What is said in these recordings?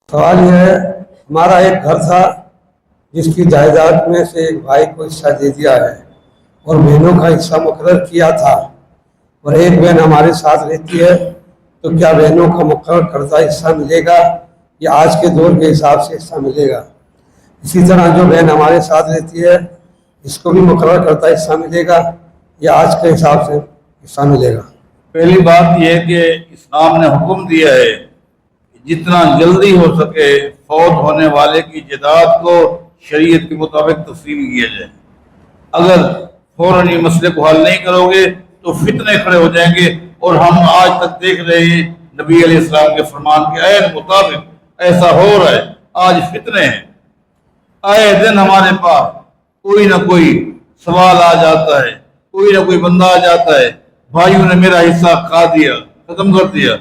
सवाल यह है, हमारा एक घर था जिसकी जायदाद में से एक भाई को हिस्सा दे दिया है और बहनों का हिस्सा मुकर्रर किया था, और एक बहन हमारे साथ रहती है, तो क्या बहनों का मुकर्रर करदा हिस्सा मिलेगा या आज के दौर के हिसाब से हिस्सा मिलेगा? इसी तरह जो बहन हमारे साथ रहती है इसको भी मुकर्रर करदा हिस्सा मिलेगा या आज के हिसाब से हिस्सा मिलेगा? पहली बात यह है कि इस्लाम ने हुक्म दिया है जितना जल्दी हो सके फौत होने वाले की जायदाद को शरीयत के मुताबिक तकसीम किया जाए। अगर फौरन ये मसले को हल नहीं करोगे तो फितने खड़े हो जाएंगे, और हम आज तक देख रहे हैं नबी अलैहिस्सलाम के फरमान के ऐन मुताबिक ऐसा हो रहा है। आज फितने हैं, आए दिन हमारे पास कोई ना कोई सवाल आ जाता है, कोई ना कोई बंदा आ जाता है, भाइयों ने मेरा हिस्सा खा दिया, खत्म कर दिया,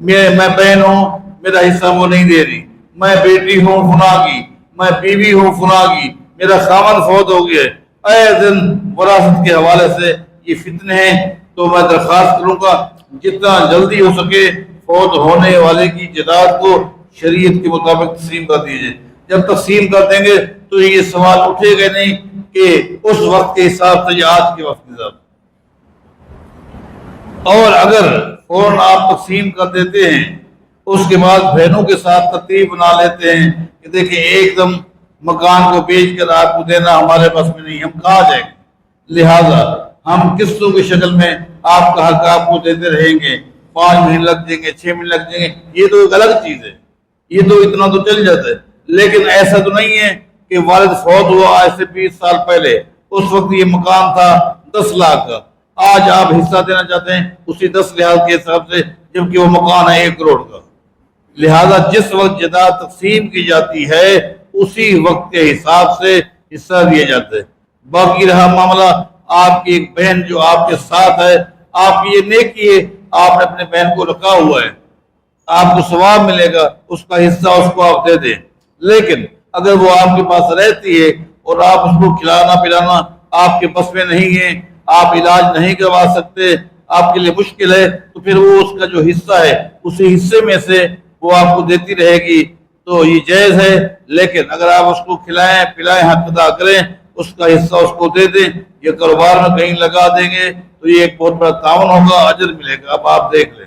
मैं बहन हूँ मेरा हिस्सा वो नहीं दे रही, मैं बेटी हूँ फुना की, मैं बीवी हूँ फुना की, मेरा खामन फौत हो गया। आए दिन वरासत के हवाले से ये फितने हैं। तो मैं दरख्वास्त करूँगा जितना जल्दी हो सके फौत होने वाले की जायदाद को शरीयत के मुताबिक तकसीम कर दीजिए। जब तकसीम कर देंगे तो ये सवाल उठेगा नहीं कि उस वक्त के हिसाब से या आज के वक्त के हिसाब से। और अगर फौरन आप तकसीम कर देते हैं उसके बाद बहनों के साथ तरतीब बना लेते हैं कि देखिए एकदम मकान को बेच कर आपको देना हमारे पास में नहीं, हम कहाँ जाएंगे, लिहाजा हम किस्तों की शक्ल में आपका हक आपको देते रहेंगे, 5 महीने लग जाएंगे, 6 महीने लग जाएंगे, ये तो एक अलग चीज है, ये तो इतना तो चल जाता है। लेकिन ऐसा तो नहीं है कि वालिद फौत हुआ आज से 20 साल पहले, उस वक्त ये मकान था 10 लाख का, आज आप हिस्सा देना चाहते हैं उसी 10 लिहाज के हिसाब से, जबकि वो मकान है 1 करोड़ का। लिहाजा जिस वक्त जायदाद तकसीम की जाती है उसी वक्त के हिसाब से हिस्सा दिया जाता है। बाकी रहा मामला आपकी एक बहन जो आपके साथ है, आपकी ये नेकी है, आपने अपने बहन को रखा हुआ है, आपको सवाब मिलेगा, उसका हिस्सा उसको आप दे दें। लेकिन अगर वो आपके पास रहती है और आप उसको खिलाना पिलाना आपके बस में नहीं है, आप इलाज नहीं करवा सकते, आपके लिए मुश्किल है, तो फिर वो उसका जो हिस्सा है उसी हिस्से में से वो आपको देती रहेगी, तो ये जायज है। लेकिन अगर आप उसको खिलाएं पिलाएं हक अदा करें, उसका हिस्सा उसको दे दें, ये कारोबार में कहीं लगा देंगे तो ये एक बहुत बड़ा तावन होगा, अजर मिलेगा। अब आप देख लें।